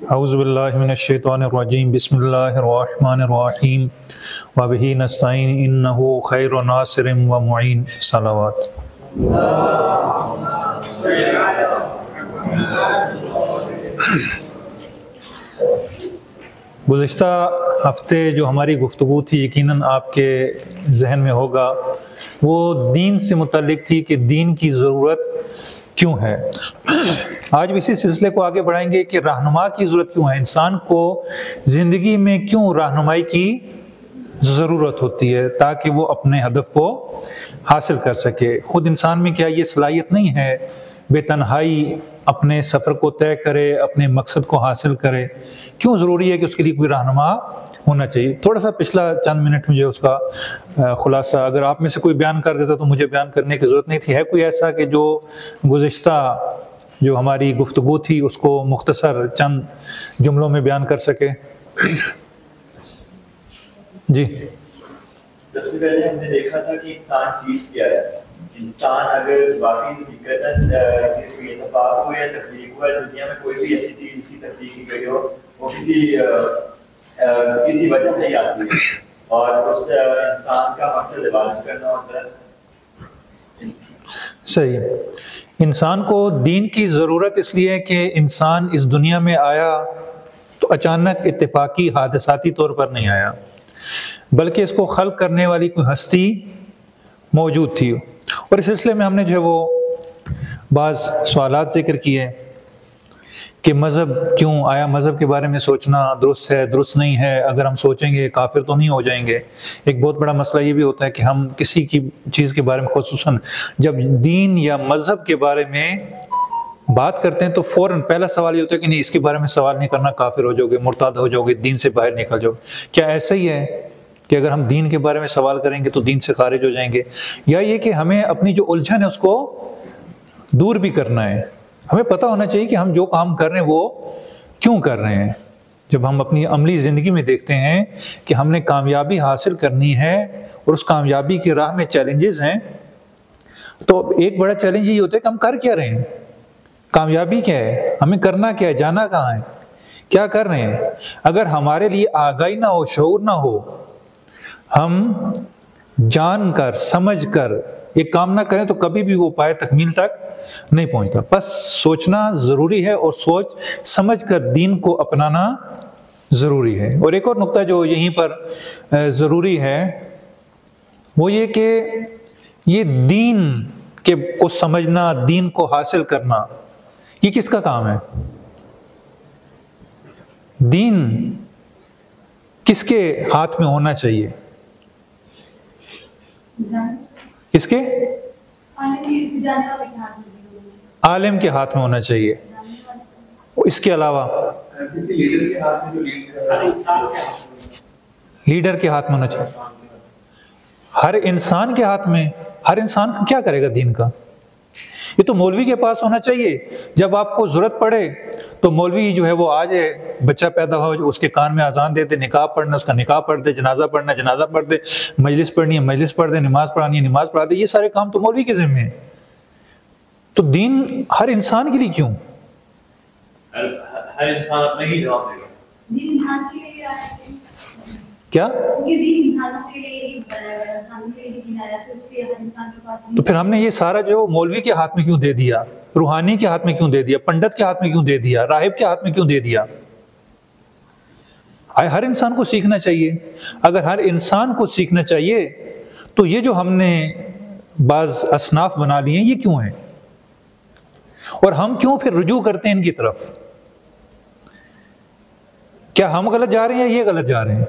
اعوذ باللہ من الشیطان الرجیم بسم اللہ الرحمن الرحیم وبہ نستعین انہ خیر ناصر و معین صلوات۔ گزشتہ ہفتے جو ہماری گفتگو تھی یقیناً آپ کے ذہن میں ہوگا، وہ دین سے متعلق تھی کہ دین کی ضرورت کیوں ہے۔ آج بھی اسی سلسلے کو آگے بڑھائیں گے کہ رہنما کی ضرورت کیوں ہے، انسان کو زندگی میں کیوں رہنمائی کی ضرورت ہوتی ہے تاکہ وہ اپنے ہدف کو حاصل کر سکے۔ خود انسان میں کیا یہ صلاحیت نہیں ہے بے تنہائی اپنے سفر کو طے کرے، اپنے مقصد کو حاصل کرے؟ کیوں ضروری ہے کہ اس کے لیے کوئی رہنما ہونا چاہیے؟ تھوڑا سا پچھلا چند منٹ میں جو اس کا خلاصہ اگر آپ میں سے کوئی بیان کر دیتا تو مجھے بیان کرنے کی ضرورت نہیں تھی۔ ہے کوئی ایسا کہ جو گزشتہ جو ہماری گفتگو تھی اس کو مختصر چند جملوں میں بیان کر سکے؟ جی، سب سے پہلے ہم نے دیکھا تھا کہ انسان چیز کیا ہے۔ انسان اگر واقعی حقیقتاً کسی اتفاق ہو یا تخلیق ہوا، دنیا میں کوئی بھی ایسی چیز اسی تخلیق کی گئی ہو، وہ کسی وجہ سے ہی آتی ہے، اور اس انسان کا مقصد عبادت کرنا ہوتا ہے۔ صحیح ہے۔ انسان کو دین کی ضرورت اس لیے کہ انسان اس دنیا میں آیا تو اچانک اتفاقی حادثاتی طور پر نہیں آیا، بلکہ اس کو خلق کرنے والی کوئی ہستی موجود تھی۔ اور اس سلسلے میں ہم نے جو ہے وہ بعض سوالات ذکر کیے کہ مذہب کیوں آیا، مذہب کے بارے میں سوچنا درست ہے، درست نہیں ہے، اگر ہم سوچیں گے کافر تو نہیں ہو جائیں گے۔ ایک بہت بڑا مسئلہ یہ بھی ہوتا ہے کہ ہم کسی کی چیز کے بارے میں خصوصاً جب دین یا مذہب کے بارے میں بات کرتے ہیں تو فوراً پہلا سوال یہ ہوتا ہے کہ نہیں، اس کے بارے میں سوال نہیں کرنا، کافر ہو جاؤ گے، مرتد ہو جاؤ گے، دین سے باہر نکل جاؤ گے۔ کیا ایسا ہی ہے کہ اگر ہم دین کے بارے میں سوال کریں گے تو دین سے خارج ہو جائیں گے؟ یا یہ کہ ہمیں اپنی جو الجھن ہے اس کو دور بھی کرنا ہے؟ ہمیں پتہ ہونا چاہیے کہ ہم جو کام کر رہے ہیں وہ کیوں کر رہے ہیں۔ جب ہم اپنی عملی زندگی میں دیکھتے ہیں کہ ہم نے کامیابی حاصل کرنی ہے اور اس کامیابی کی راہ میں چیلنجز ہیں، تو ایک بڑا چیلنج یہ ہوتا ہے کہ ہم کر کیا رہے ہیں، کامیابی کیا ہے، ہمیں کرنا کیا ہے، جانا کہاں ہے، کیا کر رہے ہیں۔ اگر ہمارے لیے آگاہی نہ ہو، شعور نہ ہو، ہم جان کر سمجھ کر ایک کام نہ کریں تو کبھی بھی وہ پائے تکمیل تک نہیں پہنچتا۔ بس سوچنا ضروری ہے اور سوچ سمجھ کر دین کو اپنانا ضروری ہے۔ اور ایک اور نقطہ جو یہیں پر ضروری ہے وہ یہ کہ یہ دین کو سمجھنا، دین کو حاصل کرنا، یہ کس کا کام ہے؟ دین کس کے ہاتھ میں ہونا چاہیے؟ کس کے؟ عالم کے ہاتھ میں ہونا چاہیے۔ اس کے علاوہ لیڈر کے ہاتھ میں ہونا چاہیے۔ ہر انسان کے ہاتھ میں، ہر انسان کیا کرے گا دین کا؟ یہ تو مولوی کے پاس ہونا چاہیے۔ جب آپ کو ضرورت پڑے تو مولوی جو ہے وہ آ جائے، بچہ پیدا ہو اس کے کان میں اذان دے دے، نکاح پڑھنا اس کا نکاح پڑھ دے، جنازہ پڑھنا جنازہ پڑھ دے، مجلس پڑھنی ہے مجلس پڑھ دے، نماز پڑھانی ہے نماز پڑھا دے۔ یہ سارے کام تو مولوی کے ذمہ ہیں۔ تو دین ہر انسان کے لیے کیوں؟ ہر انسان اپنا ہی جواب دے گا۔ دین انسان کے لیے کیا؟ تو پھر ہم نے یہ سارا جو مولوی کے ہاتھ میں کیوں دے دیا، روحانی کے ہاتھ میں کیوں دے دیا، پنڈت کے ہاتھ میں کیوں دے دیا، راہب کے ہاتھ میں کیوں دے دیا؟ ہر انسان کو سیکھنا چاہیے۔ اگر ہر انسان کو سیکھنا چاہیے تو یہ جو ہم نے بعض اصناف بنا لیے ہیں یہ کیوں ہیں، اور ہم کیوں پھر رجوع کرتے ہیں ان کی طرف؟ کیا ہم غلط جا رہے ہیں یا یہ غلط جا رہے ہیں؟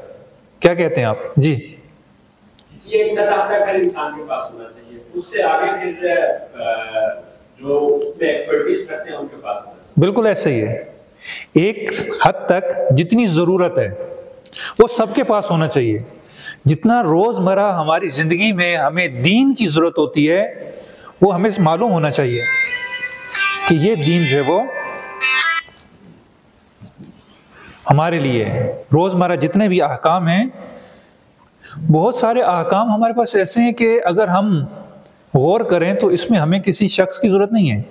کیا کہتے ہیں آپ؟ جی، کسی ایک سطح تک ہر انسان کے پاس ہونا چاہیے، اس سے آگے پھر جو اس میں ایکسپرٹیز رکھتے ہیں ان کے پاس ہونا چاہیے۔ بالکل ایسا ہی ہے۔ ایک حد تک جتنی ضرورت ہے وہ سب کے پاس ہونا چاہیے۔ جتنا روزمرہ ہماری زندگی میں ہمیں دین کی ضرورت ہوتی ہے وہ ہمیں معلوم ہونا چاہیے کہ یہ دین جو ہے وہ ہمارے لیے روزمرہ جتنے بھی احکام ہیں، بہت سارے احکام ہمارے پاس ایسے ہیں کہ اگر ہم غور کریں تو اس میں ہمیں کسی شخص کی ضرورت نہیں ہے،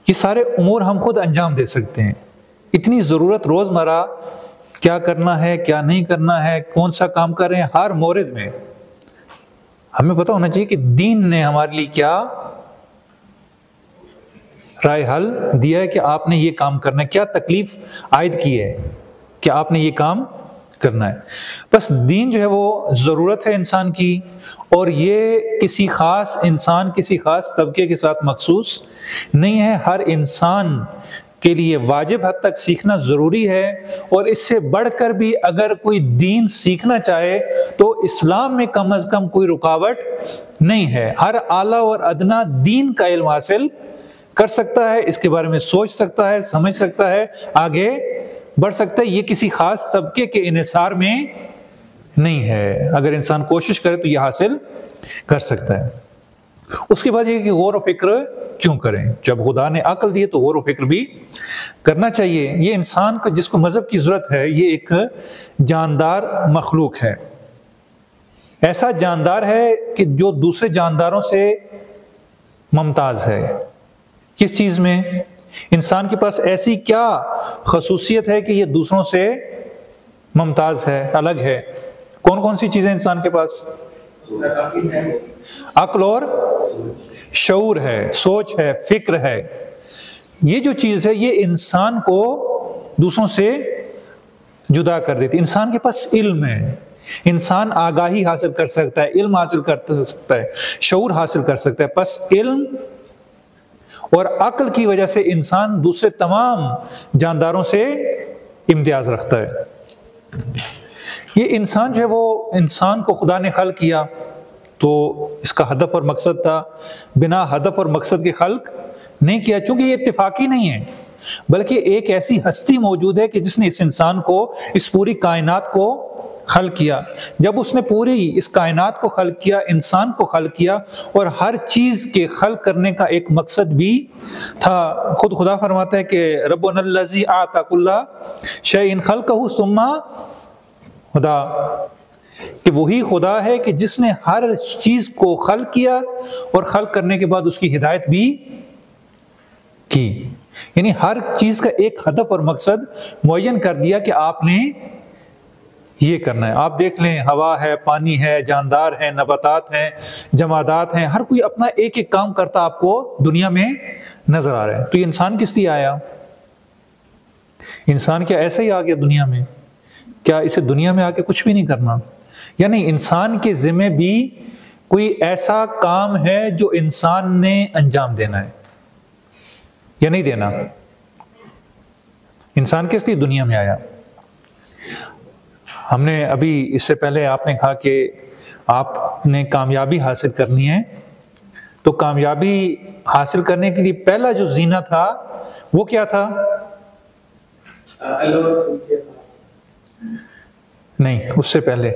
یہ سارے امور ہم خود انجام دے سکتے ہیں۔ اتنی ضرورت روزمرہ کیا کرنا ہے کیا نہیں کرنا ہے، کون سا کام کر رہے ہیں، ہر مورد میں ہمیں پتہ ہونا چاہیے کہ دین نے ہمارے لیے کیا رائے حل دیا ہے کہ آپ نے یہ کام کرنا ہے، کیا تکلیف عائد کی ہے کہ آپ نے یہ کام کرنا ہے۔ بس دین جو ہے وہ ضرورت ہے انسان کی، اور یہ کسی خاص انسان کسی خاص طبقے کے ساتھ مخصوص نہیں ہے، ہر انسان کے لیے واجب حد تک سیکھنا ضروری ہے، اور اس سے بڑھ کر بھی اگر کوئی دین سیکھنا چاہے تو اسلام میں کم از کم کوئی رکاوٹ نہیں ہے۔ ہر اعلیٰ اور ادنا دین کا علم حاصل کر سکتا ہے، اس کے بارے میں سوچ سکتا ہے، سمجھ سکتا ہے، آگے بڑھ سکتا ہے۔ یہ کسی خاص طبقے کے انحصار میں نہیں ہے، اگر انسان کوشش کرے تو یہ حاصل کر سکتا ہے۔ اس کے بعد یہ کہ غور و فکر کیوں کریں؟ جب خدا نے عقل دی تو غور و فکر بھی کرنا چاہیے۔ یہ انسان کو جس کو مذہب کی ضرورت ہے، یہ ایک جاندار مخلوق ہے، ایسا جاندار ہے کہ جو دوسرے جانداروں سے ممتاز ہے۔ کس چیز میں؟ انسان کے پاس ایسی کیا خصوصیت ہے کہ یہ دوسروں سے ممتاز ہے، الگ ہے؟ کون کون سی چیزیں انسان کے پاس؟ عقل اور شعور ہے، سوچ ہے، فکر ہے۔ یہ جو چیز ہے یہ انسان کو دوسروں سے جدا کر دیتی۔ انسان کے پاس علم ہے، انسان آگاہی حاصل کر سکتا ہے، علم حاصل کر سکتا ہے، شعور حاصل کر سکتا ہے۔ پس علم اور عقل کی وجہ سے انسان دوسرے تمام جانداروں سے امتیاز رکھتا ہے۔ یہ انسان جو ہے وہ انسان کو خدا نے خلق کیا تو اس کا ہدف اور مقصد تھا، بنا ہدف اور مقصد کے خلق نہیں کیا، چونکہ یہ اتفاقی نہیں ہے، بلکہ ایک ایسی ہستی موجود ہے کہ جس نے اس انسان کو، اس پوری کائنات کو خلق کیا۔ جب اس نے پوری اس کائنات کو خلق کیا، انسان کو خلق کیا، اور ہر چیز کے خلق کرنے کا ایک مقصد بھی تھا۔ خود خدا فرماتا ہے کہ ربنا الذی اعطی کل شیء خلقہ ثم خدا، کہ وہی خدا ہے کہ جس نے ہر چیز کو خلق کیا اور خلق کرنے کے بعد اس کی ہدایت بھی کی، یعنی ہر چیز کا ایک ہدف اور مقصد معین کر دیا کہ آپ نے یہ کرنا ہے۔ آپ دیکھ لیں، ہوا ہے، پانی ہے، جاندار ہیں، نباتات ہیں، جمادات ہیں، ہر کوئی اپنا ایک ایک کام کرتا آپ کو دنیا میں نظر آ رہا ہے۔ تو یہ انسان کس لیے آیا؟ انسان کیا ایسا ہی آ گیا دنیا میں؟ کیا اسے دنیا میں آ کے کچھ بھی نہیں کرنا؟ یعنی انسان کے ذمہ بھی کوئی ایسا کام ہے جو انسان نے انجام دینا ہے یا نہیں دینا؟ انسان کس لیے دنیا میں آیا؟ ہم نے ابھی اس سے پہلے آپ نے کہا کہ آپ نے کامیابی حاصل کرنی ہے، تو کامیابی حاصل کرنے کے لیے پہلا جو زینہ تھا وہ کیا تھا؟ نہیں، اس سے پہلے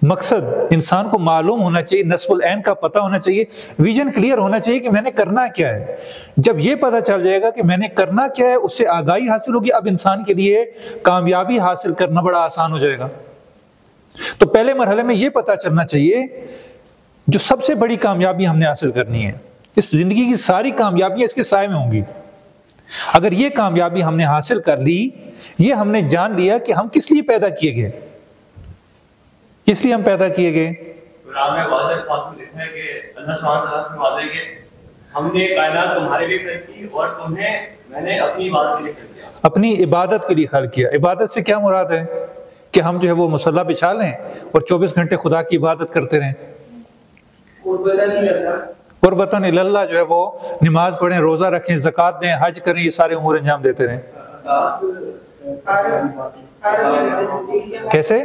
مقصد انسان کو معلوم ہونا چاہیے، نصب العین کا پتہ ہونا چاہیے، ویژن کلیئر ہونا چاہیے کہ میں نے کرنا کیا ہے۔ جب یہ پتہ چل جائے گا کہ میں نے کرنا کیا ہے، اس سے آگاہی حاصل ہوگی، اب انسان کے لیے کامیابی حاصل کرنا بڑا آسان ہو جائے گا۔ تو پہلے مرحلے میں یہ پتہ چلنا چاہیے جو سب سے بڑی کامیابی ہم نے حاصل کرنی ہے، اس زندگی کی ساری کامیابیاں اس کے سائے میں ہوں گی۔ اگر یہ کامیابی ہم نے حاصل کر لی، یہ ہم نے جان لیا کہ ہم کس لیے پیدا کیے گئے، کس لیے ہم پیدا کیے گئے۔ قرآن میں واضح بات لکھا ہے کہ اللہ سبحانہ تعالیٰ نے واضح کہ ہم نے کائنات تمہارے لیے خلق کی اور تمہیں میں نے اپنی عبادت کے لیے خلق کیا، اپنی عبادت کے لیے خلق کیا۔ عبادت سے کیا مراد ہے؟ کہ ہم جو ہے وہ مصلی بچھا لیں اور 24 گھنٹے خدا کی عبادت کرتے رہیں، قربتاً الی اللہ جو ہے وہ نماز پڑھیں، روزہ رکھیں، زکوٰۃ دیں، حج کریں، یہ سارے امور انجام دیتے رہیں۔ کیسے؟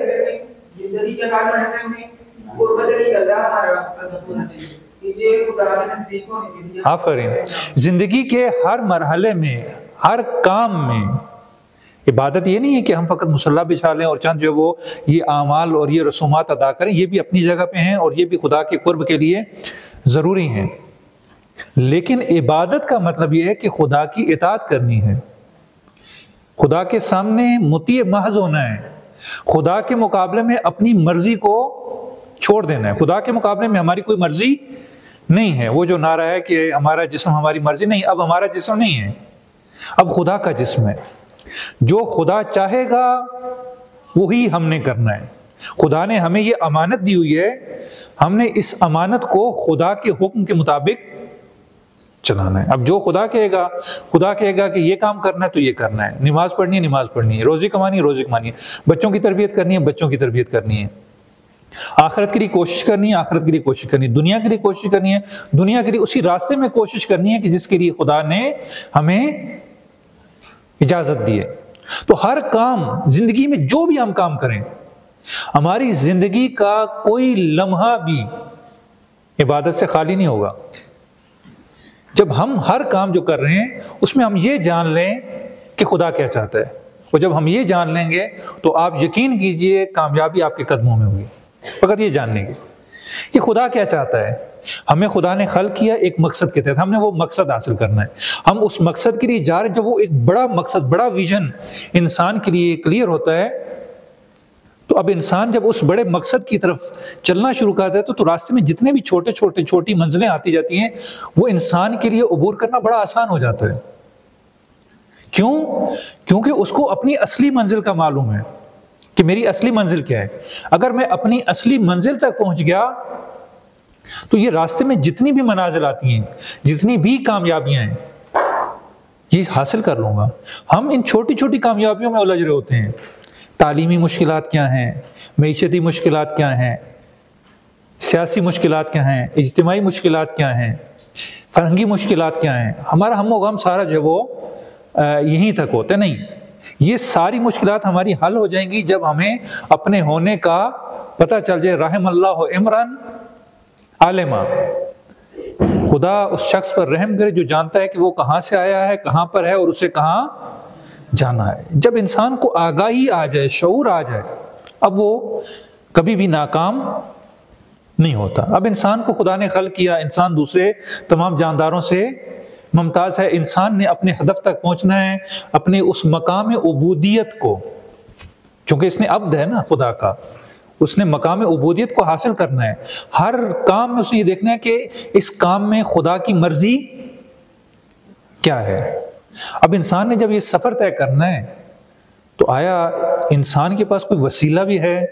آفرین۔ زندگی کے ہر مرحلے میں، ہر کام میں عبادت یہ نہیں ہے کہ ہم فقط مصلی بچھا لیں اور چند جو وہ یہ اعمال اور یہ رسومات ادا کریں، یہ بھی اپنی جگہ پہ ہیں اور یہ بھی خدا کے قرب کے لیے ضروری ہیں، لیکن عبادت کا مطلب یہ ہے کہ خدا کی اطاعت کرنی ہے، خدا کے سامنے مطیع محض ہونا ہے، خدا کے مقابلے میں اپنی مرضی کو چھوڑ دینا ہے۔ خدا کے مقابلے میں ہماری کوئی مرضی نہیں ہے وہ جو نعرہ ہے کہ ہمارا جسم ہماری مرضی، نہیں، اب ہمارا جسم نہیں ہے، اب خدا کا جسم ہے، جو خدا چاہے گا وہی ہم نے کرنا ہے۔ خدا نے ہمیں یہ امانت دی ہوئی ہے، ہم نے اس امانت کو خدا کے حکم کے مطابق چلانا ہے۔ اب جو خدا کہے گا کہ یہ کام کرنا ہے تو یہ کرنا ہے، نماز پڑھنی ہے نماز پڑھنی ہے، روزی کمانی ہے روزی کمانی ہے، بچوں کی تربیت کرنی ہے بچوں کی تربیت کرنی ہے، آخرت کے لیے کوشش کرنی ہے آخرت کے لیے کوشش کرنی ہے، دنیا کے لیے کوشش کرنی ہے دنیا کے لیے اسی راستے میں کوشش کرنی ہے کہ جس کے لیے خدا نے ہمیں اجازت دی ہے۔ تو ہر کام زندگی میں جو بھی ہم کام کریں، ہماری زندگی کا کوئی لمحہ بھی عبادت سے خالی نہیں ہوگا۔ جب ہم ہر کام جو کر رہے ہیں اس میں ہم یہ جان لیں کہ خدا کیا چاہتا ہے، اور جب ہم یہ جان لیں گے تو آپ یقین کیجئے کامیابی آپ کے قدموں میں ہوگی، فقط یہ جان لیں گے کہ خدا کیا چاہتا ہے۔ ہمیں خدا نے خلق کیا ایک مقصد کے تحت، ہم نے وہ مقصد حاصل کرنا ہے، ہم اس مقصد کے لیے جا رہے ہیں۔ جب وہ ایک بڑا مقصد بڑا ویژن انسان کے لیے کلیئر ہوتا ہے تو اب انسان جب اس بڑے مقصد کی طرف چلنا شروع کرتا ہے تو راستے میں جتنے بھی چھوٹی منزلیں آتی جاتی ہیں وہ انسان کے لیے عبور کرنا بڑا آسان ہو جاتا ہے۔ کیوں؟ کیونکہ اس کو اپنی اصلی منزل کا معلوم ہے کہ میری اصلی منزل کیا ہے۔ اگر میں اپنی اصلی منزل تک پہنچ گیا تو یہ راستے میں جتنی بھی منازل آتی ہیں، جتنی بھی کامیابیاں ہیں، یہ حاصل کر لوں گا۔ ہم ان چھوٹی کامیابیوں میں الجھ رہے ہوتے ہیں۔ تعلیمی مشکلات کیا ہیں، معیشتی مشکلات کیا ہیں، سیاسی مشکلات کیا ہیں، اجتماعی مشکلات کیا ہیں، فرہنگی مشکلات کیا ہیں، ہمارا ہم و غم سارا جو ہے وہ یہیں تک ہوتا ہے۔ نہیں، یہ ساری مشکلات ہماری حل ہو جائیں گی جب ہمیں اپنے ہونے کا پتہ چل جائے۔ رحم اللہ عمران عالما، خدا اس شخص پر رحم کرے جو جانتا ہے کہ وہ کہاں سے آیا ہے، کہاں پر ہے اور اسے کہاں جانا ہے۔ جب انسان کو آگاہی آ جائے، شعور آ جائے، اب وہ کبھی بھی ناکام نہیں ہوتا۔ اب انسان کو خدا نے خلق کیا، انسان دوسرے تمام جانداروں سے ممتاز ہے، انسان نے اپنے ہدف تک پہنچنا ہے، اپنے اس مقام عبودیت کو، چونکہ اس نے عبد ہے نا خدا کا، اس نے مقام عبودیت کو حاصل کرنا ہے۔ ہر کام میں اسے یہ دیکھنا ہے کہ اس کام میں خدا کی مرضی کیا ہے۔ اب انسان نے جب یہ سفر طے کرنا ہے تو آیا انسان کے پاس کوئی وسیلہ بھی ہے؟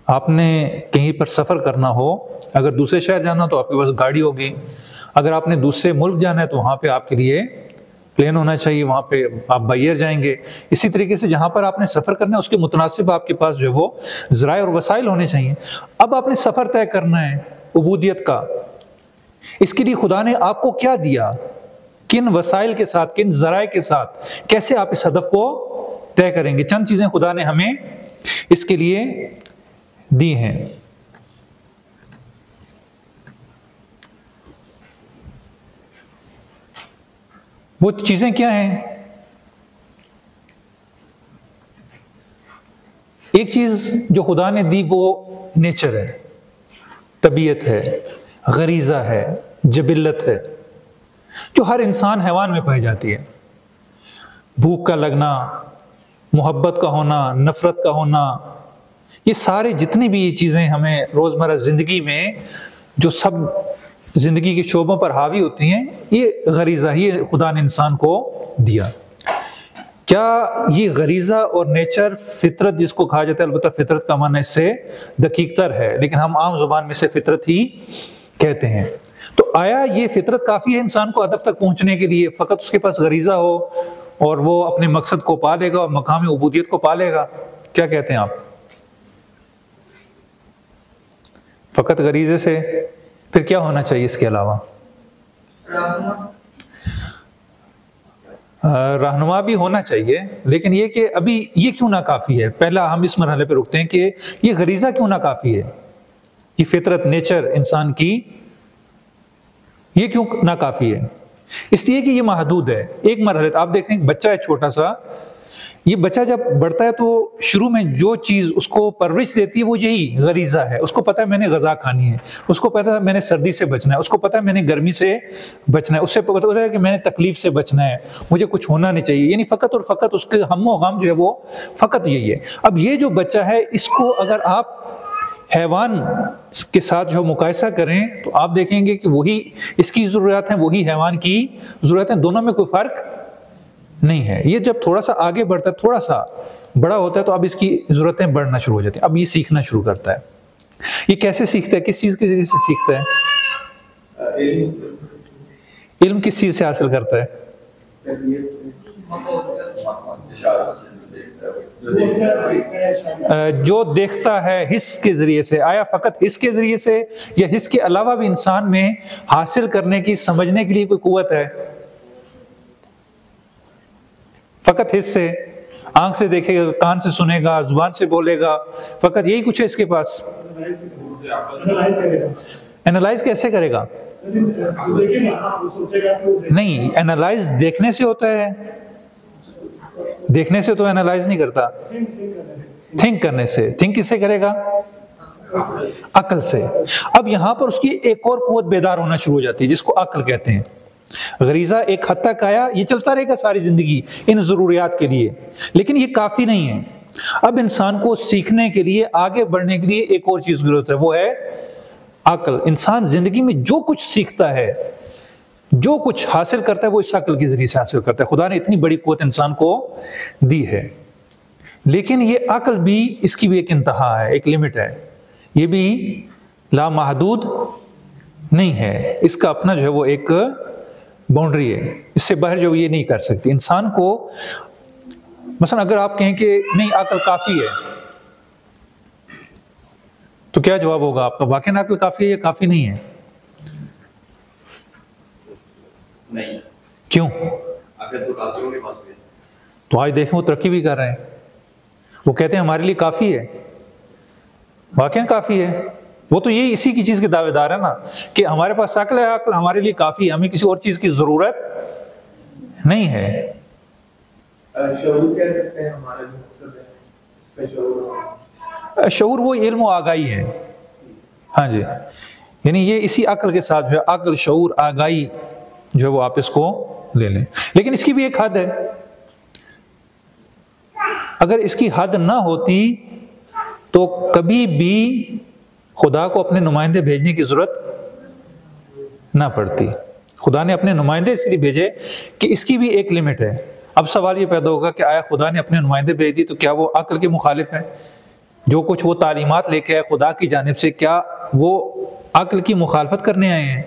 آپ نے کہیں پر سفر کرنا ہو، اگر دوسرے شہر جانا تو آپ کے پاس گاڑی ہوگی، اگر آپ نے دوسرے ملک جانا ہے تو وہاں پہ آپ کے لیے پلین ہونا چاہیے، وہاں پہ آپ بائی ایئر جائیں گے۔ اسی طریقے سے جہاں پر آپ نے سفر کرنا ہے اس کے متناسب آپ کے پاس جو ہے وہ ذرائع اور وسائل ہونے چاہیے۔ اب آپ نے سفر طے کرنا ہے عبودیت کا، اس کے لیے خدا نے آپ کو کیا دیا، کن وسائل کے ساتھ، کن ذرائع کے ساتھ، کیسے آپ اس ہدف کو طے کریں گے؟ چند چیزیں خدا نے ہمیں اس کے لیے دی ہیں۔ وہ چیزیں کیا ہیں؟ ایک چیز جو خدا نے دی وہ نیچر ہے، طبیعت ہے، غریزہ ہے، جبلت ہے، جو ہر انسان حیوان میں پائی جاتی ہے۔ بھوک کا لگنا، محبت کا ہونا، نفرت کا ہونا، یہ سارے جتنی بھی یہ چیزیں ہمیں روزمرہ زندگی میں جو سب زندگی کے شعبوں پر حاوی ہوتی ہیں، یہ غریزہ ہی خدا نے انسان کو دیا۔ کیا یہ غریزہ اور نیچر فطرت جس کو کہا جاتا ہے، البتہ فطرت کا معنی اس سے دقیق تر ہے لیکن ہم عام زبان میں سے فطرت ہی کہتے ہیں، تو آیا یہ فطرت کافی ہے انسان کو ہدف تک پہنچنے کے لیے؟ فقط اس کے پاس غریزہ ہو اور وہ اپنے مقصد کو پا لے گا اور مقام عبودیت کو پا لے گا؟ کیا کہتے ہیں آپ؟ فقط غریزے سے؟ پھر کیا ہونا چاہیے اس کے علاوہ؟ رہنما بھی ہونا چاہیے، لیکن یہ کہ ابھی یہ کیوں ناکافی ہے؟ پہلا ہم اس مرحلے پہ رکتے ہیں کہ یہ غریزہ کیوں ناکافی ہے، یہ فطرت نیچر انسان کی یہ کیوں ناکافی ہے؟ اس لیے کہ یہ محدود ہے۔ ایک مرحلے آپ دیکھیں، بچہ ہے چھوٹا سا، یہ بچہ جب بڑھتا ہے تو شروع میں جو چیز اس کو پرورش دیتی ہے وہ یہی غریزہ ہے۔ اس کو پتہ ہے میں نے غذا کھانی ہے، اس کو پتہ ہے میں نے سردی سے بچنا ہے، اس کو پتہ ہے میں نے گرمی سے بچنا ہے، اس سے پتہ ہے کہ میں نے تکلیف سے بچنا ہے، مجھے کچھ ہونا نہیں چاہیے، یعنی فقط اور فقط اس کے ہم و غم جو ہے وہ فقط یہی ہے۔ اب یہ جو بچہ ہے اس کو اگر آپ حیوان کے ساتھ جو مقایسہ کریں تو آپ دیکھیں گے کہ وہی اس کی ضرورت ہیں، وہی حیوان کی ضرورت ہیں، دونوں میں کوئی فرق نہیں ہے۔ یہ جب تھوڑا سا آگے بڑھتا ہے، تھوڑا سا بڑا ہوتا ہے، تو اب اس کی ضرورتیں بڑھنا شروع ہو جاتی ہیں، اب یہ سیکھنا شروع کرتا ہے۔ یہ کیسے سیکھتا ہے؟ کس چیز کے ذریعے سے سیکھتا ہے؟ علم کس چیز سے حاصل کرتا ہے؟ جو دیکھتا ہے حس کے ذریعے سے۔ آیا فقط حس کے ذریعے سے یا حس کے علاوہ بھی انسان میں حاصل کرنے کی، سمجھنے کے لیے کوئی قوت ہے؟ فقط حس سے، آنکھ سے دیکھے گا، کان سے سنے گا، زبان سے بولے گا، فقط یہی کچھ ہے اس کے پاس؟ اینالائز کیسے کرے گا؟ نہیں، اینالائز دیکھنے سے ہوتا ہے، دیکھنے سے تو اینالائز نہیں کرتا، تھنک کرنے سے۔ تھنک کس سے کرے گا؟ عقل سے۔ اب یہاں پر اس کی ایک اور قوت بیدار ہونا شروع ہو جاتی ہے جس کو عقل کہتے ہیں۔ غریزہ ایک حد تک آیا، یہ چلتا رہے گا ساری زندگی ان ضروریات کے لیے، لیکن یہ کافی نہیں ہے۔ اب انسان کو سیکھنے کے لیے، آگے بڑھنے کے لیے ایک اور چیز کی ضرورت ہے، وہ ہے عقل۔ انسان زندگی میں جو کچھ سیکھتا ہے، جو کچھ حاصل کرتا ہے، وہ اس عقل کے ذریعے سے حاصل کرتا ہے۔ خدا نے اتنی بڑی قوت انسان کو دی ہے، لیکن یہ عقل بھی، اس کی بھی ایک انتہا ہے، ایک لمٹ ہے، یہ بھی لامحدود نہیں ہے، اس کا اپنا جو ہے وہ ایک باؤنڈری ہے، اس سے باہر جو یہ نہیں کر سکتی۔ انسان کو مثلا اگر آپ کہیں کہ نہیں عقل کافی ہے، تو کیا جواب ہوگا آپ کا؟ واقعی عقل کافی ہے یا کافی نہیں ہے؟ نہیں۔ کیوں؟ عقل تو کافروں کے پاس ہے۔ تو آج دیکھیں وہ ترقی بھی کر رہے ہیں، وہ کہتے ہیں ہمارے لیے کافی ہے، واقعی کافی ہے۔ وہ تو یہی اسی کی چیز کے دعوے دار ہے نا، کہ ہمارے پاس عقل ہے، عقل ہمارے لیے کافی ہے، ہمیں کسی اور چیز کی ضرورت نہیں ہے۔ شعور کہہ سکتے ہیں ہمارا جو مقصد ہے، اس کا شعور۔ شعور وہ علم و آگاہی ہے، ہاں جی، یعنی یہ اسی عقل کے ساتھ جو ہے عقل، شعور، آگاہی جو ہے وہ آپ اس کو لے لیں، لیکن اس کی بھی ایک حد ہے۔ اگر اس کی حد نہ ہوتی تو کبھی بھی خدا کو اپنے نمائندے بھیجنے کی ضرورت نہ پڑتی۔ خدا نے اپنے نمائندے اس لیے بھیجے کہ اس کی بھی ایک لمٹ ہے۔ اب سوال یہ پیدا ہوگا کہ آیا خدا نے اپنے نمائندے بھیج دی تو کیا وہ عقل کے مخالف ہے؟ جو کچھ وہ تعلیمات لے کے آئے خدا کی جانب سے، کیا وہ عقل کی مخالفت کرنے آئے ہیں؟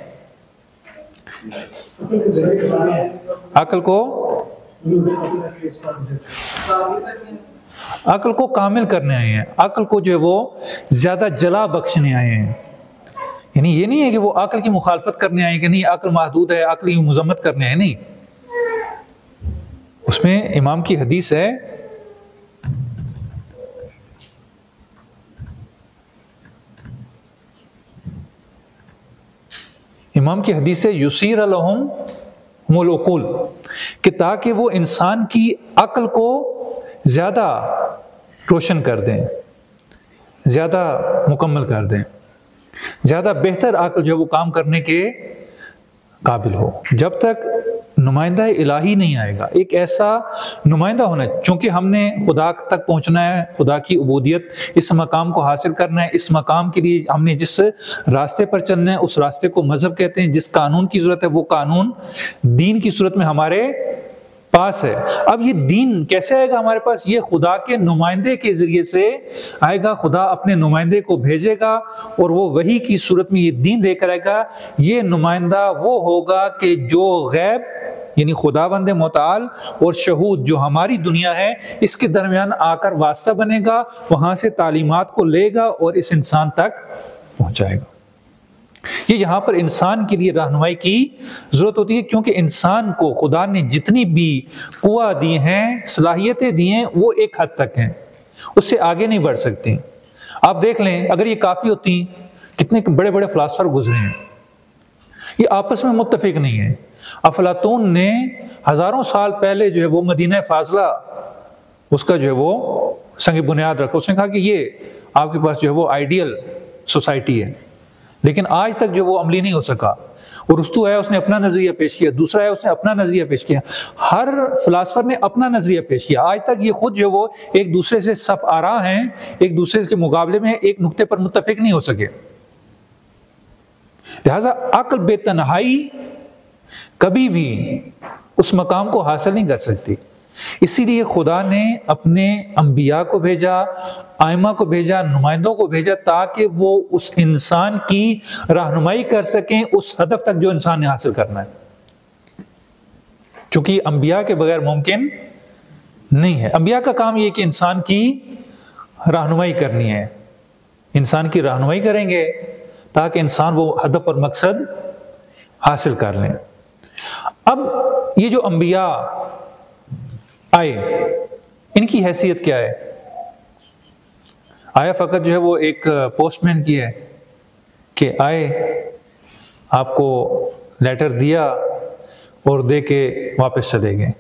عقل کو کامل کرنے آئے ہیں، عقل کو جو ہے وہ زیادہ جلا بخشنے آئے ہیں۔ یعنی یہ نہیں ہے کہ وہ عقل کی مخالفت کرنے آئے کہ نہیں عقل محدود ہے، عقل کی مذمت کرنے آئے، نہیں۔ اس میں امام کی حدیث ہے، امام کی حدیث ہے یسیر لہم العقول، کہ تاکہ وہ انسان کی عقل کو زیادہ روشن کر دیں، زیادہ مکمل کر دیں، زیادہ بہتر عقل جو ہے وہ کام کرنے کے قابل ہو۔ جب تک نمائندہ الہی نہیں آئے گا، ایک ایسا نمائندہ ہونا ہے، چونکہ ہم نے خدا تک پہنچنا ہے، خدا کی عبودیت، اس مقام کو حاصل کرنا ہے، اس مقام کے لیے ہم نے جس راستے پر چلنا ہے اس راستے کو مذہب کہتے ہیں، جس قانون کی ضرورت ہے وہ قانون دین کی صورت میں ہمارے پاس ہے۔ اب یہ دین کیسے آئے گا ہمارے پاس؟ یہ خدا کے نمائندے کے ذریعے سے آئے گا۔ خدا اپنے نمائندے کو بھیجے گا اور وہ وحی کی صورت میں یہ دین لے کر آئے گا۔ یہ نمائندہ وہ ہوگا کہ جو غیب یعنی خداوند متعال اور شہود جو ہماری دنیا ہے اس کے درمیان آ کر واسطہ بنے گا، وہاں سے تعلیمات کو لے گا اور اس انسان تک پہنچائے گا۔ یہ یہاں پر انسان کے لیے رہنمائی کی ضرورت ہوتی ہے، کیونکہ انسان کو خدا نے جتنی بھی قوت دی ہیں، صلاحیتیں دی ہیں، وہ ایک حد تک ہیں، اس سے آگے نہیں بڑھ سکتی۔ آپ دیکھ لیں اگر یہ کافی ہوتی، کتنے بڑے بڑے فلاسفر گزرے ہیں، یہ آپس میں متفق نہیں ہیں۔ افلاطون نے ہزاروں سال پہلے جو ہے وہ مدینہ فاضلہ اس کا جو ہے وہ سنگ بنیاد رکھا، اس نے کہا کہ یہ آپ کے پاس جو ہے وہ آئیڈیل سوسائٹی ہے، لیکن آج تک جو وہ عملی نہیں ہو سکا. اور رستو ہے اس نے اپنا نظریہ پیش کیا, دوسرا ہے اس نے اپنا نظریہ پیش کیا, ہر فلاسفر نے اپنا نظریہ پیش کیا. آج تک یہ خود جو وہ ایک دوسرے سے صف آرا ہیں, ایک دوسرے کے مقابلے میں ایک نقطے پر متفق نہیں ہو سکے. لہذا عقل بے تنہائی کبھی بھی اس مقام کو حاصل نہیں کر سکتی. اسی لیے خدا نے اپنے انبیاء کو بھیجا, ائمہ کو بھیجا, نمائندوں کو بھیجا, تاکہ وہ اس انسان کی رہنمائی کر سکیں اس ہدف تک جو انسان نے حاصل کرنا ہے. چونکہ انبیاء کے بغیر ممکن نہیں ہے. انبیاء کا کام یہ کہ انسان کی رہنمائی کرنی ہے, انسان کی رہنمائی کریں گے تاکہ انسان وہ ہدف اور مقصد حاصل کر لیں. اب یہ جو انبیاء آئے, ان کی حیثیت کیا ہے؟ آیا فقط جو ہے وہ ایک پوسٹ مین کی ہے کہ آئے, آپ کو لیٹر دیا اور دے کے واپس چلے گئے.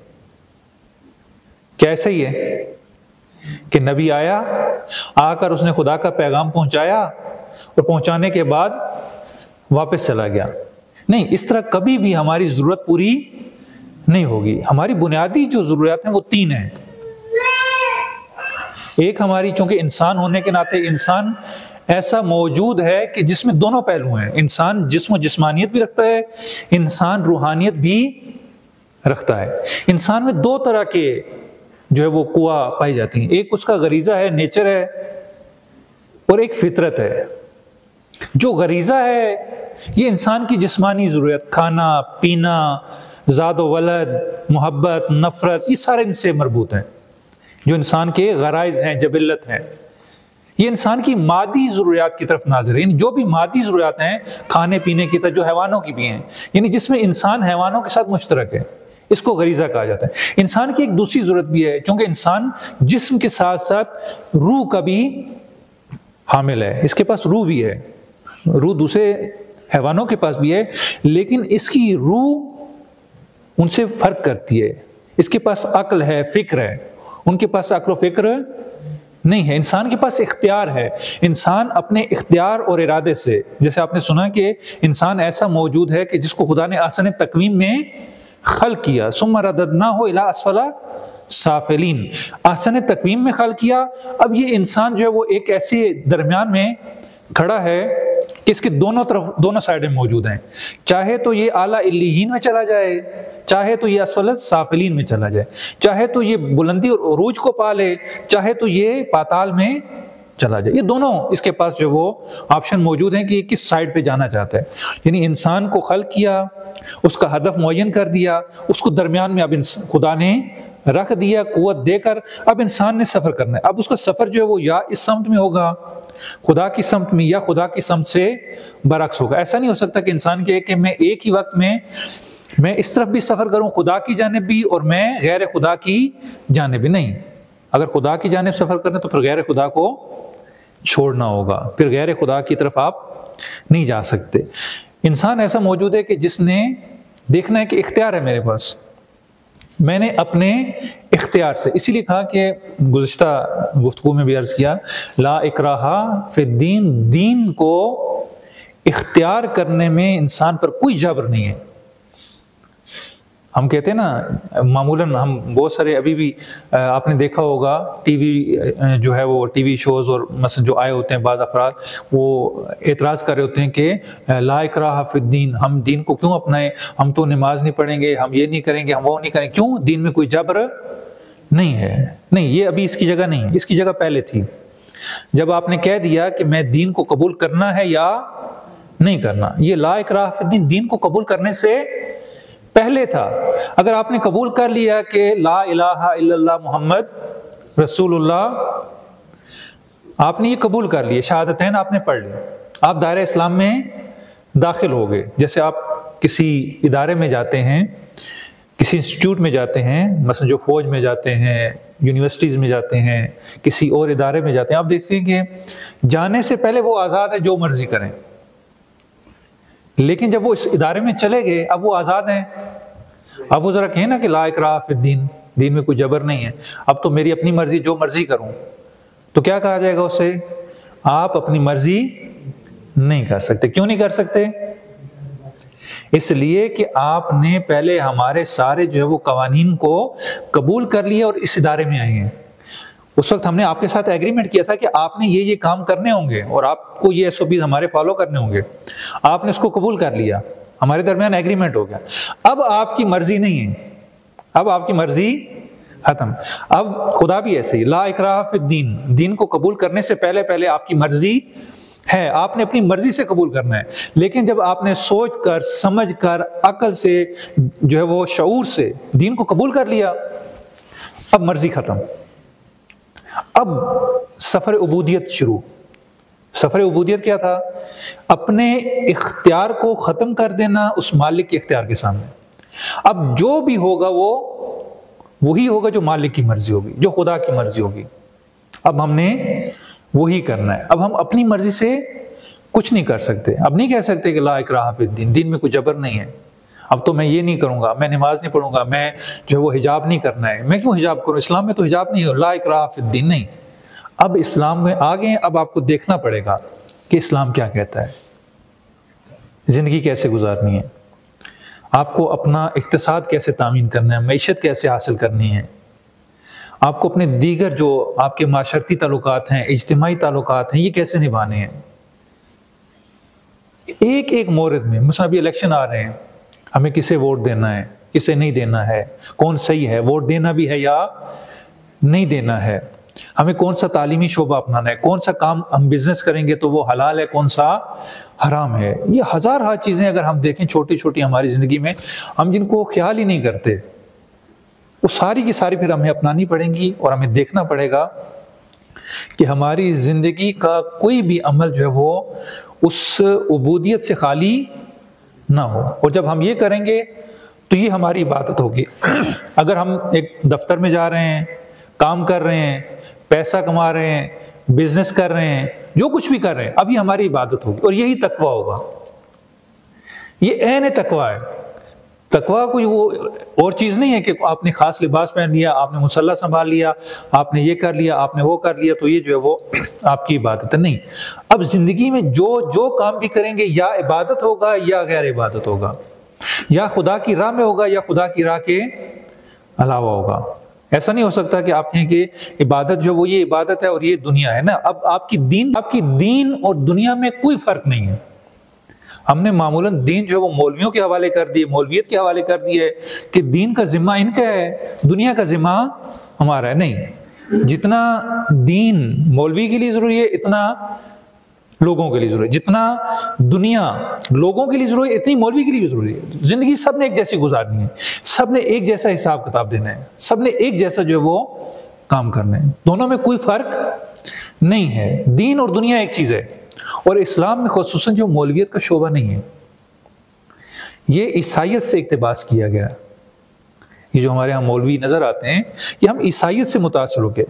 کیا ایسا ہی ہے کہ نبی آیا, آ کر اس نے خدا کا پیغام پہنچایا اور پہنچانے کے بعد واپس چلا گیا؟ نہیں, اس طرح کبھی بھی ہماری ضرورت پوری نہیں ہوگی. ہماری بنیادی جو ضروریات ہیں وہ 3 ہیں. ایک ہماری, چونکہ انسان ہونے کے ناطے انسان ایسا موجود ہے کہ جس میں دونوں پہلو ہیں. انسان جسم و جسمانیت بھی رکھتا ہے, انسان روحانیت بھی رکھتا ہے. انسان میں 2 طرح کے جو ہے وہ قوا پائی جاتی ہیں. ایک اس کا غریزہ ہے, نیچر ہے, اور ایک فطرت ہے. جو غریزہ ہے یہ انسان کی جسمانی ضرورت, کھانا پینا, زاد و ولد, محبت, نفرت, یہ سارے ان سے مربوط ہیں. جو انسان کے غرائز ہیں, جبلت ہیں, یہ انسان کی مادی ضروریات کی طرف ناظر ہے. یعنی جو بھی مادی ضروریات ہیں کھانے پینے کی طرف, جو حیوانوں کی بھی ہیں, یعنی جس میں انسان حیوانوں کے ساتھ مشترک ہے, اس کو غریزہ کہا جاتا ہے. انسان کی ایک دوسری ضرورت بھی ہے, چونکہ انسان جسم کے ساتھ ساتھ روح کا بھی حامل ہے. اس کے پاس روح بھی ہے, روح دوسرے حیوانوں کے پاس بھی ہے, لیکن اس کی روح ان سے فرق کرتی ہے. اس کے پاس عقل ہے, فکر ہے, ان کے پاس عقل و فکر نہیں ہے. انسان کے پاس اختیار ہے. انسان اپنے اختیار اور ارادے سے, جیسے آپ نے سنا کہ انسان ایسا موجود ہے کہ جس کو خدا نے احسن تقویم میں خلق کیا, ثم رددناہ الی اسفل سافلین, احسن تقویم میں خلق کیا. اب یہ انسان جو ہے وہ ایک ایسے درمیان میں کھڑا ہے کہ اس کے دونوں سائڈیں موجود ہیں. چاہے تو یہ اعلیٰ علیین میں چلا جائے, چاہے تو یہ اسفل سافلین میں چلا جائے, چاہے تو یہ بلندی اور عروج کو پا لے, چاہے تو یہ پاتال میں چلا جائے. یہ دونوں اس کے پاس جو وہ آپشن موجود ہیں کہ یہ کس سائڈ پہ جانا چاہتا ہے. یعنی انسان کو خلق کیا, اس کا ہدف معین کر دیا, اس کو درمیان میں اب خدا نے رکھ دیا قوت دے کر. اب انسان نے سفر کرنا ہے. اب اس کا سفر جو ہے وہ یا اس سمت میں ہوگا خدا کی سمت میں, یا خدا کی سمت سے برعکس ہوگا. ایسا نہیں ہو سکتا کہ انسان کہے کہ میں ایک ہی وقت میں اس طرف بھی سفر کروں, خدا کی جانب بھی, اور میں غیر خدا کی جانب بھی. نہیں, اگر خدا کی جانب سفر کرنا تو پھر غیر خدا کو چھوڑنا ہوگا, پھر غیر خدا کی طرف آپ نہیں جا سکتے. انسان ایسا موجود ہے کہ جس نے دیکھنا ہے کہ اختیار ہے میرے پاس, میں نے اپنے اختیار سے, اسی لیے کہا کہ گزشتہ گفتگو میں بھی عرض کیا, لا اکراہ فی الدین, دین کو اختیار کرنے میں انسان پر کوئی جبر نہیں ہے. ہم کہتے ہیں نا معمولاً, ہم بہت سارے ابھی بھی آپ نے دیکھا ہوگا ٹی وی جو ہے وہ ٹی وی شوز, اور مثلا جو آئے ہوتے ہیں بعض افراد, وہ اعتراض کر رہے ہوتے ہیں کہ لا اکراہ فی الدین, ہم دین کو کیوں اپنائیں, ہم تو نماز نہیں پڑھیں گے, ہم یہ نہیں کریں گے, ہم وہ نہیں کریں گے. کیوں؟ دین میں کوئی جبر نہیں ہے. نہیں, یہ ابھی اس کی جگہ نہیں ہے, اس کی جگہ پہلے تھی, جب آپ نے کہہ دیا کہ میں دین کو قبول کرنا ہے یا نہیں کرنا. یہ لا اکراہ فی الدین دین کو قبول کرنے سے پہلے تھا. اگر آپ نے قبول کر لیا کہ لا الہ الا اللہ محمد رسول اللہ, آپ نے یہ قبول کر لیا, شہادتین آپ نے پڑھ لی, آپ دائرہ اسلام میں داخل ہو گئے. جیسے آپ کسی ادارے میں جاتے ہیں, کسی انسٹیٹیوٹ میں جاتے ہیں, مثلا جو فوج میں جاتے ہیں, یونیورسٹیز میں جاتے ہیں, کسی اور ادارے میں جاتے ہیں, آپ دیکھتے ہیں کہ جانے سے پہلے وہ آزاد ہے جو مرضی کریں, لیکن جب وہ اس ادارے میں چلے گئے اب وہ آزاد ہیں. اب وہ ذرا کہیں نا کہ لا اکراہ فی الدین, دین میں کوئی جبر نہیں ہے, اب تو میری اپنی مرضی, جو مرضی کروں, تو کیا کہا جائے گا اس سے؟ آپ اپنی مرضی نہیں کر سکتے. کیوں نہیں کر سکتے؟ اس لیے کہ آپ نے پہلے ہمارے سارے جو ہے وہ قوانین کو قبول کر لیے اور اس ادارے میں آئے ہیں. اس وقت ہم نے آپ کے ساتھ ایگریمنٹ کیا تھا کہ آپ نے یہ کام کرنے ہوں گے اور آپ کو یہ SOPs ہمارے فالو کرنے ہوں گے. آپ نے اس کو قبول کر لیا, ہمارے درمیان ایگریمنٹ ہو گیا. اب آپ کی مرضی نہیں ہے, اب آپ کی مرضی ختم. اب خدا بھی ایسے ہی, لا اکراہ فی الدین, دین کو قبول کرنے سے پہلے آپ کی مرضی ہے, آپ نے اپنی مرضی سے قبول کرنا ہے. لیکن جب آپ نے سوچ کر, سمجھ کر, عقل سے جو ہے وہ شعور سے دین کو قبول کر لیا, اب مرضی ختم. اب سفر عبودیت شروع. سفر عبودیت کیا تھا؟ اپنے اختیار کو ختم کر دینا اس مالک کے اختیار کے سامنے. اب جو بھی ہوگا وہ وہی ہوگا جو مالک کی مرضی ہوگی, جو خدا کی مرضی ہوگی. اب ہم نے وہی کرنا ہے. اب ہم اپنی مرضی سے کچھ نہیں کر سکتے. اب نہیں کہہ سکتے کہ لا اکراہ فی الدین, دین میں کوئی جبر نہیں ہے. اب تو میں یہ نہیں کروں گا, میں نماز نہیں پڑھوں گا, میں جو ہے وہ حجاب نہیں کرنا ہے. میں کیوں حجاب کروں؟ اسلام میں تو حجاب نہیں ہے, لا اکراہ فی الدین نہیں. اب اسلام میں آ گئے, اب آپ کو دیکھنا پڑے گا کہ اسلام کیا کہتا ہے, زندگی کیسے گزارنی ہے, آپ کو اپنا اقتصاد کیسے تامین کرنا ہے, معیشت کیسے حاصل کرنی ہے, آپ کو اپنے دیگر جو آپ کے معاشرتی تعلقات ہیں, اجتماعی تعلقات ہیں, یہ کیسے نبھانے ہیں. ایک ایک مورد میں, مثلا ابھی الیکشن آ رہے ہیں, ہمیں کسے ووٹ دینا ہے, کسے نہیں دینا ہے, کون صحیح ہے, ووٹ دینا بھی ہے یا نہیں دینا ہے, ہمیں کون سا تعلیمی شعبہ اپنانا ہے, کون سا کام ہم بزنس کریں گے تو وہ حلال ہے, کون سا حرام ہے. یہ ہزار چیزیں اگر ہم دیکھیں چھوٹی چھوٹی ہماری زندگی میں, ہم جن کو خیال ہی نہیں کرتے, وہ ساری کی ساری پھر ہمیں اپنانی پڑیں گی. اور ہمیں دیکھنا پڑے گا کہ ہماری زندگی کا کوئی بھی عمل جو ہے وہ اس عبودیت سے خالی نہ ہو. اور جب ہم یہ کریں گے تو یہ ہماری عبادت ہوگی. اگر ہم ایک دفتر میں جا رہے ہیں, کام کر رہے ہیں, پیسہ کما رہے ہیں, بزنس کر رہے ہیں, جو کچھ بھی کر رہے ہیں, اب یہ ہماری عبادت ہوگی. اور یہی تقویٰ ہوگا, یہ عین تقویٰ ہے. تقویٰ کوئی وہ اور چیز نہیں ہے کہ آپ نے خاص لباس پہن لیا, آپ نے مصلی سنبھال لیا, آپ نے یہ کر لیا, آپ نے وہ کر لیا, تو یہ جو ہے وہ آپ کی عبادت ہے. نہیں, اب زندگی میں جو کام بھی کریں گے, یا عبادت ہوگا یا غیر عبادت ہوگا, یا خدا کی راہ میں ہوگا یا خدا کی راہ کے علاوہ ہوگا. ایسا نہیں ہو سکتا کہ آپ کہیں کہ عبادت جو وہ یہ عبادت ہے اور یہ دنیا ہے نا. اب آپ کی دین اور دنیا میں کوئی فرق نہیں ہے. ہم نے معمولاً دین جو ہے وہ مولویوں کے حوالے کر دی, مولویت کے حوالے کر دی ہے کہ دین کا ذمہ ان کا ہے, دنیا کا ذمہ ہمارا ہے. نہیں, جتنا دین مولوی کے لیے ضروری ہے اتنا لوگوں کے لیے ضروری ہے, جتنا دنیا لوگوں کے لیے ضروری ہے اتنی مولوی کے لیے بھی ضروری ہے. زندگی سب نے ایک جیسی گزارنی ہے, سب نے ایک جیسا حساب کتاب دینا ہے, سب نے ایک جیسا جو ہے وہ کام کرنا ہے. دونوں میں کوئی فرق نہیں ہے. دین اور دنیا ایک چیز ہے. اور اسلام میں خصوصاً جو مولویت کا شعبہ نہیں ہے, یہ عیسائیت سے اقتباس کیا گیا. یہ جو ہمارے ہاں مولوی نظر آتے ہیں, یہ ہم عیسائیت سے متاثر ہو گئے.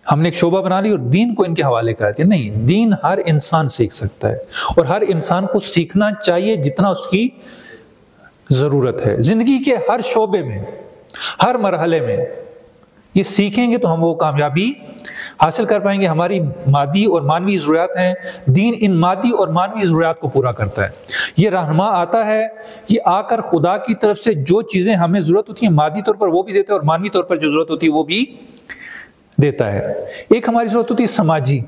ہم نے ایک شعبہ بنا لی اور دین کو ان کے حوالے کر دیا. نہیں, دین ہر انسان سیکھ سکتا ہے, اور ہر انسان کو سیکھنا چاہیے جتنا اس کی ضرورت ہے. زندگی کے ہر شعبے میں, ہر مرحلے میں یہ سیکھیں گے تو ہم وہ کامیابی حاصل کر پائیں گے. ہماری مادی اور مانوی ضروریات ہیں, دین ان مادی اور مانوی ضروریات کو پورا کرتا ہے. یہ رہنما آتا ہے, یہ آ کر خدا کی طرف سے جو چیزیں ہمیں ضرورت ہوتی ہیں مادی طور پر وہ بھی دیتا ہے, اور مانوی طور پر جو ضرورت ہوتی ہے وہ بھی دیتا ہے. ایک ہماری ضرورت ہوتی ہے سماجی.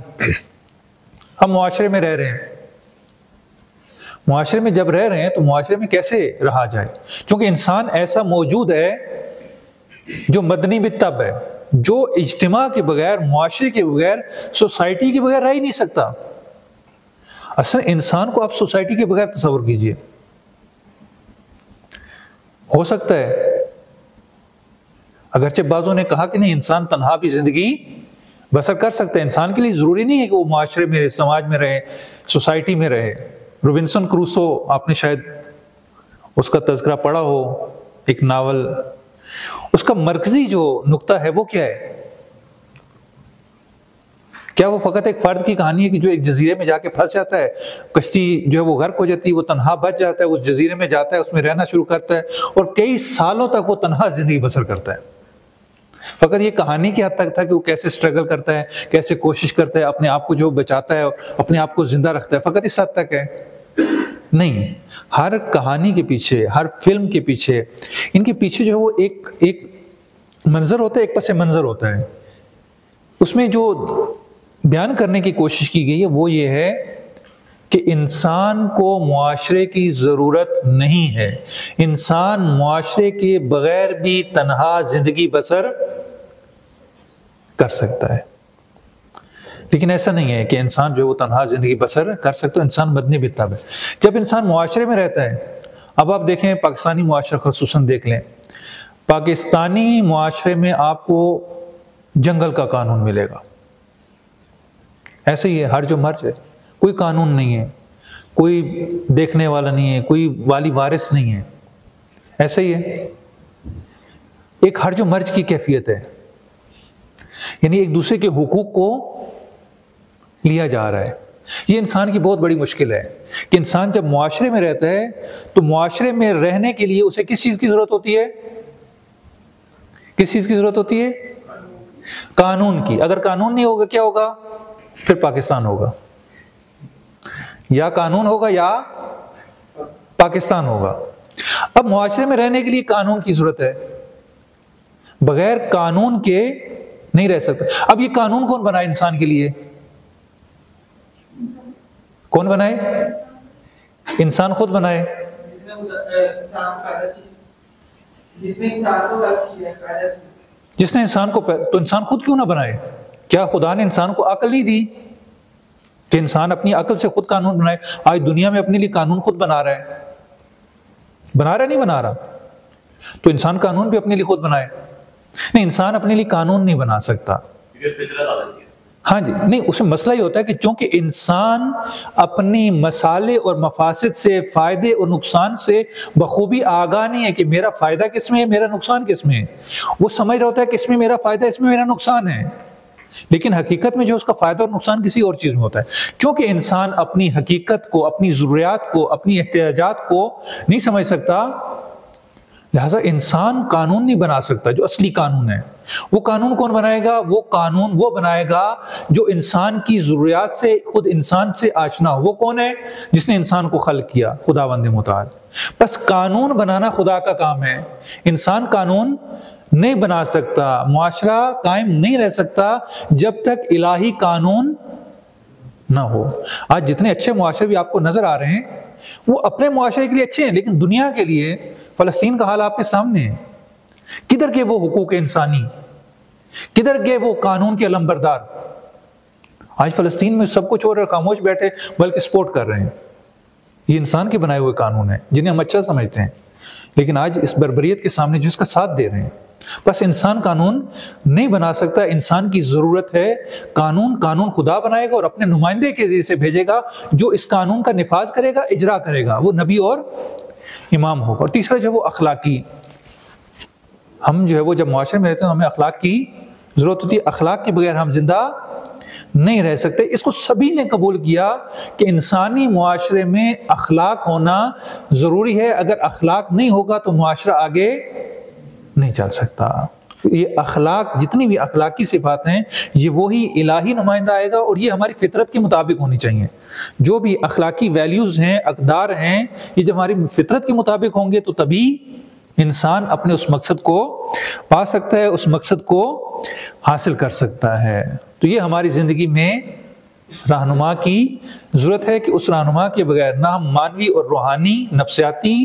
ہم معاشرے میں رہ رہے ہیں, معاشرے میں جب رہ رہے ہیں تو معاشرے میں کیسے رہا جائے, چونکہ انسان ایسا موجود ہے جو مدنی بالطبع ہے, جو اجتماع کے بغیر, معاشرے کے بغیر, سوسائٹی کے بغیر رہ ہی نہیں سکتا. اصل انسان کو آپ سوسائٹی کے بغیر تصور کیجئے, ہو سکتا ہے. اگرچہ بعضوں نے کہا کہ نہیں, انسان تنہا بھی زندگی بسر کر سکتا ہے. انسان کے لیے ضروری نہیں ہے کہ وہ معاشرے میں, سماج میں رہے, سوسائٹی میں رہے. روبنسن کروسو, آپ نے شاید اس کا تذکرہ پڑھا ہو, ایک ناول. اس کا مرکزی جو نقطہ ہے وہ کیا ہے؟ کیا وہ فقط ایک فرد کی کہانی ہے کہ جو ایک جزیرے میں جا کے پھنس جاتا ہے, کشتی جو ہے وہ غرق ہو جاتی ہے, وہ تنہا بچ جاتا ہے, اس جزیرے میں جاتا ہے, اس میں رہنا شروع کرتا ہے, اور کئی سالوں تک وہ تنہا زندگی بسر کرتا ہے. فقط یہ کہانی کی حد تک تھا کہ وہ کیسے اسٹرگل کرتا ہے، کیسے کوشش کرتا ہے، اپنے آپ کو جو بچاتا ہے، اپنے آپ کو زندہ رکھتا ہے، فقط اس حد تک ہے نہیں. ہر کہانی کے پیچھے، ہر فلم کے پیچھے، ان کے پیچھے جو ہے وہ ایک منظر ہوتا ہے، ایک پس منظر ہوتا ہے. اس میں جو بیان کرنے کی کوشش کی گئی ہے وہ یہ ہے کہ انسان کو معاشرے کی ضرورت نہیں ہے. انسان معاشرے کے بغیر بھی تنہا زندگی بسر کر سکتا ہے. لیکن ایسا نہیں ہے کہ انسان جو ہے وہ تنہا زندگی بسر کر سکتا ہے. انسان مدنی بالطبع ہے. جب انسان معاشرے میں رہتا ہے، اب آپ دیکھیں پاکستانی معاشرہ خصوصاً دیکھ لیں، پاکستانی معاشرے میں آپ کو جنگل کا قانون ملے گا. ایسے ہی ہے، ہر جو مرج ہے، کوئی قانون نہیں ہے، کوئی دیکھنے والا نہیں ہے، کوئی والی وارث نہیں ہے. ایسے ہی ہے، ایک ہر جو مرج کی کیفیت ہے، یعنی ایک دوسرے کے حقوق کو لیا جا رہا ہے. یہ انسان کی بہت بڑی مشکل ہے کہ انسان جب معاشرے میں رہتا ہے تو معاشرے میں رہنے کے لیے اسے کس چیز کی ضرورت ہوتی ہے؟ کس چیز کی ضرورت ہوتی ہے؟ قانون کی. اگر قانون نہیں ہوگا کیا ہوگا؟ پھر پاکستان ہوگا. یا قانون ہوگا یا پاکستان ہوگا. اب معاشرے میں رہنے کے لیے قانون کی ضرورت ہے، بغیر قانون کے نہیں رہ سکتا. اب یہ قانون کون بنائے انسان کے لیے؟ کون بنائے؟ انسان خود بنائے. جس نے انسان کو تو انسان خود کیوں نہ بنائے؟ کیا خدا نے انسان کو عقل نہیں دی کہ انسان اپنی عقل سے خود قانون بنائے؟ آج دنیا میں اپنے لیے قانون خود بنا رہا ہے. بنا رہا نہیں بنا رہا؟ تو انسان قانون بھی اپنے لیے خود بنائے. نہیں، انسان اپنے لیے قانون نہیں بنا سکتا. ہاں جی، نہیں، اس میں مسئلہ یہ ہوتا ہے کہ چونکہ انسان اپنی مصالح اور مفاسد سے، فائدے اور نقصان سے بخوبی آگاہ نہیں ہے کہ میرا فائدہ کس میں ہے، میرا نقصان کس میں ہے. وہ سمجھ رہا ہوتا ہے کہ اس میں میرا فائدہ، اس میں میرا نقصان ہے، لیکن حقیقت میں جو اس کا فائدہ اور نقصان کسی اور چیز میں ہوتا ہے. چونکہ انسان اپنی حقیقت کو، اپنی ضروریات کو، اپنی احتیاجات کو نہیں سمجھ سکتا، لہٰذا انسان قانون نہیں بنا سکتا جو اصلی قانون ہے. وہ قانون کون بنائے گا؟ وہ قانون وہ بنائے گا جو انسان کی ضروریات سے، خود انسان سے آشنا ہو. وہ کون ہے؟ جس نے انسان کو خلق کیا، خداوند متعال. بس قانون بنانا خدا کا کام ہے. انسان قانون نہیں بنا سکتا، معاشرہ قائم نہیں رہ سکتا جب تک الہی قانون نہ ہو. آج جتنے اچھے معاشرے بھی آپ کو نظر آ رہے ہیں وہ اپنے معاشرے کے لیے اچھے ہیں، لیکن دنیا کے لیے فلسطین کا حال آپ کے سامنے ہے. کدھر گئے وہ حقوق انسانی؟ کدھر گئے وہ قانون کے علمبردار؟ آج فلسطین میں سب کچھ ہو رہا ہے، خاموش بیٹھے بلکہ سپورٹ کر رہے ہیں. یہ انسان کے بنائے ہوئے قانون ہیں جنہیں ہم اچھا سمجھتے ہیں، لیکن آج اس بربریت کے سامنے جس کا ساتھ دے رہے ہیں. بس انسان قانون نہیں بنا سکتا. انسان کی ضرورت ہے قانون خدا بنائے گا اور اپنے نمائندے کے ذریعے سے بھیجے گا جو اس قانون کا نفاذ کرے گا، اجرا کرے گا. وہ نبی اور امام ہوگا. اور تیسرا جو ہے وہ اخلاقی. ہم جو ہے وہ جب معاشرے میں رہتے ہیں ہمیں اخلاق کی ضرورت ہوتی ہے. اخلاق کے بغیر ہم زندہ نہیں رہ سکتے. اس کو سبھی نے قبول کیا کہ انسانی معاشرے میں اخلاق ہونا ضروری ہے. اگر اخلاق نہیں ہوگا تو معاشرہ آگے نہیں چل سکتا. یہ اخلاق، جتنی بھی اخلاقی صفات ہیں، یہ وہی الہی نمائندہ آئے گا اور یہ ہماری فطرت کے مطابق ہونی چاہیے. جو بھی اخلاقی ویلیوز ہیں، اقدار ہیں، یہ جب ہماری فطرت کے مطابق ہوں گے تو تبھی انسان اپنے اس مقصد کو پا سکتا ہے، اس مقصد کو حاصل کر سکتا ہے. تو یہ ہماری زندگی میں رہنما کی ضرورت ہے کہ اس رہنما کے بغیر نہ ہم مانوی اور روحانی، نفسیاتی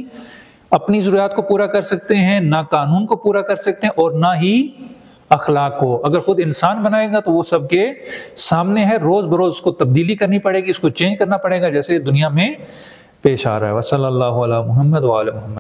اپنی ضروریات کو پورا کر سکتے ہیں، نہ قانون کو پورا کر سکتے ہیں اور نہ ہی اخلاق کو. اگر خود انسان بنائے گا تو وہ سب کے سامنے ہے. روز بروز اس کو تبدیلی کرنی پڑے گی، اس کو چینج کرنا پڑے گا جیسے دنیا میں پیش آ رہا ہے. وصلی اللہ علی محمد وعلی محمد.